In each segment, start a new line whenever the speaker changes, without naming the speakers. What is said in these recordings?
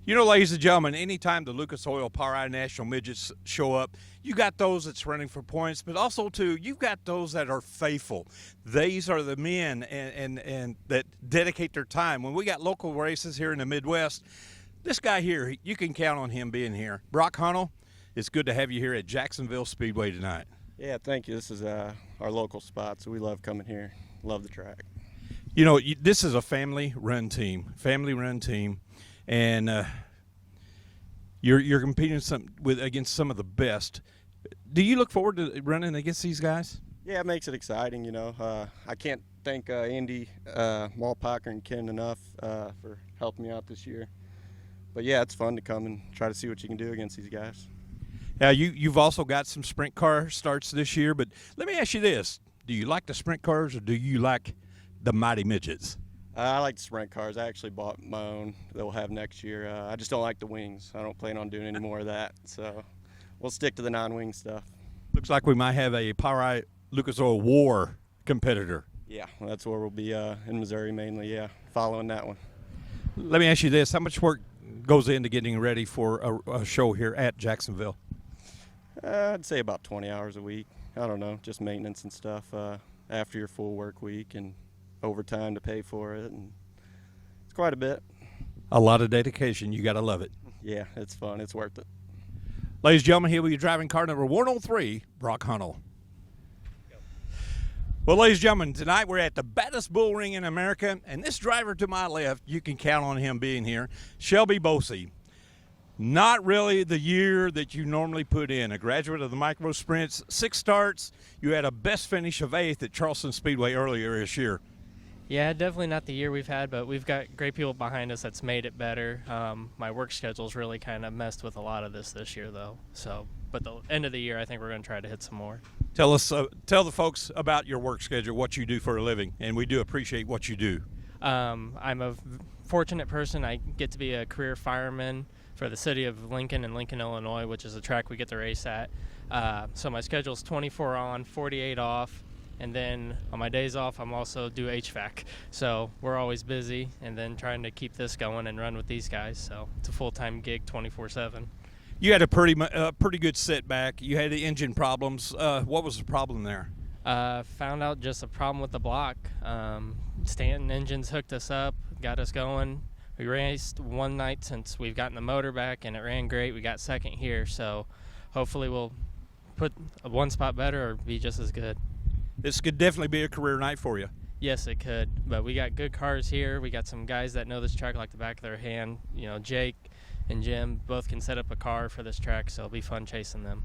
You know, ladies and gentlemen, anytime the Lucas Oil POWRi National Midgets show up, you got those that's running for points, but also, too, you've got those that are faithful. These are the men and that dedicate their time. When we got local races here in the Midwest, this guy here, you can count on him being here. Brock Hunnell, it's good to have you here at Jacksonville Speedway tonight.
Yeah, thank you. This is our local spot, so we love coming here. Love the track.
You know, this is a family-run team, and you're competing against some of the best. Do you look forward to running against these guys?
Yeah, it makes it exciting. You know, I can't thank Andy Malpacker and Ken enough for helping me out this year. But yeah, it's fun to come and try to see what you can do against these guys.
Now, you've also got some sprint car starts this year, but let me ask you this. Do you like the sprint cars or do you like the mighty midgets?
I like the sprint cars. I actually bought my own that we'll have next year. I just don't like the wings. I don't plan on doing any more of that. So we'll stick to the non-wing stuff.
Looks like we might have a POWRi Lucas Oil War competitor.
Yeah, that's where we'll be in Missouri mainly, yeah, following that one.
Let me ask you this. How much work goes into getting ready for a show here at Jacksonville?
I'd say about 20 hours a week. I don't know, just maintenance and stuff after your full work week and overtime to pay for it, and it's quite a bit.
A lot of dedication. You got to love it.
Yeah, it's fun. It's worth it.
Ladies and gentlemen, here we are driving car number 103, Brock Hunnell. Well, ladies and gentlemen, tonight we're at the Baddest Bullring in America, and this driver to my left, you can count on him being here, Shelby Bosey. Not really the year that you normally put in. A graduate of the micro sprints, 6 starts. You had a best finish of 8th at Charleston Speedway earlier this year.
Yeah, definitely not the year we've had, but we've got great people behind us that's made it better. My work schedule's really kind of messed with a lot of this year, though. So, but the end of the year, I think we're going to try to hit some more.
Tell the folks about your work schedule, what you do for a living, and we do appreciate what you do.
I'm a fortunate person. I get to be a career fireman for the city of Lincoln and Lincoln, Illinois, which is a track we get to race at. So my schedule's 24 on, 48 off. And then on my days off, I'm also do HVAC. So we're always busy and then trying to keep this going and run with these guys. So it's a full-time gig 24/7.
You had a pretty good setback. You had the engine problems. What was the problem there?
Found out just a problem with the block. Stanton Engines hooked us up, got us going. We raced one night since we've gotten the motor back, and it ran great. We got second here, so hopefully we'll put one spot better or be just as good.
This could definitely be a career night for you.
Yes, it could, but we got good cars here. We got some guys that know this track like the back of their hand. You know, Jake and Jim both can set up a car for this track, so it'll be fun chasing them.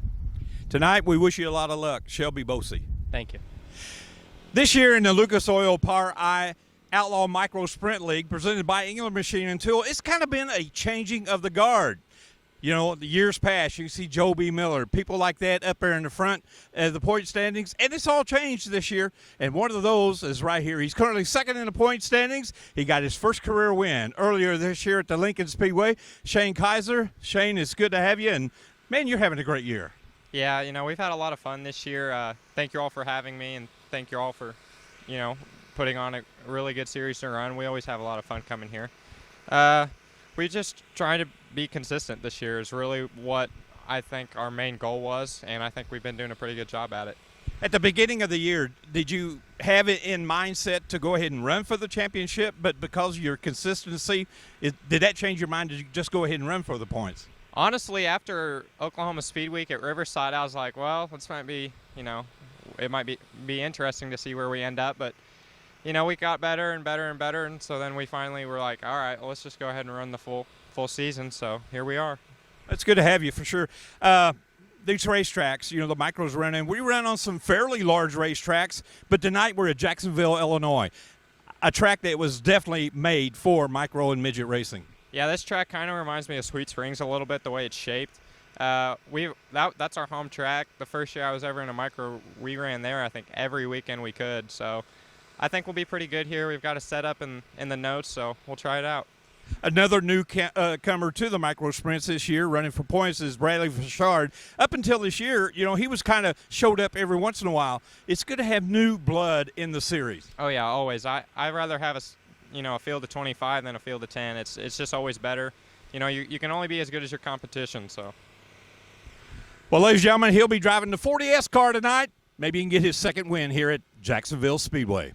Tonight, we wish you a lot of luck. Shelby Bosey.
Thank you.
This year in the Lucas Oil POWRi Outlaw Micro Sprint League, presented by England Machine and Tool, it's kind of been a changing of the guard. You know, the years past, you see Joe B. Miller, people like that up there in the front of the point standings, and it's all changed this year, and one of those is right here. He's currently second in the point standings. He got his first career win earlier this year at the Lincoln Speedway. Shane Kaiser. Shane, it's good to have you, and, man, you're having a great year.
Yeah, you know, we've had a lot of fun this year. Thank you all for having me, and thank you all for, you know, putting on a really good series to run. We always have a lot of fun coming here. We just try to be consistent this year is really what I think our main goal was, and I think we've been doing a pretty good job at it.
At the beginning of the year, did you have it in mindset to go ahead and run for the championship, but because of your consistency, did that change your mind? Did you just go ahead and run for the points?
Honestly, after Oklahoma Speed Week at Riverside, I was like, well, this might be, you know, it might be interesting to see where we end up, but you know, we got better and better and better, and so then we finally were like, all right, well, let's just go ahead and run the full season, so here we are.
It's good to have you for sure. These racetracks, you know, the micros running, we ran on some fairly large racetracks, but tonight we're at Jacksonville, Illinois, a track that was definitely made for micro and midget racing.
Yeah, this track kind of reminds me of Sweet Springs a little bit, the way it's shaped. That's our home track. The first year I was ever in a micro, we ran there, I think, every weekend we could, so I think we'll be pretty good here. We've got a setup in the notes, so we'll try it out.
Another new comer to the micro sprints this year, running for points, is Bradley Fashard. Up until this year, you know, he was kind of showed up every once in a while. It's good to have new blood in the series.
Oh yeah, always. I'd rather have a field of 25 than a field of 10. It's just always better. you know, you can only be as good as your competition. So.
Well, ladies and gentlemen, he'll be driving the 40S car tonight. Maybe he can get his second win here at Jacksonville Speedway.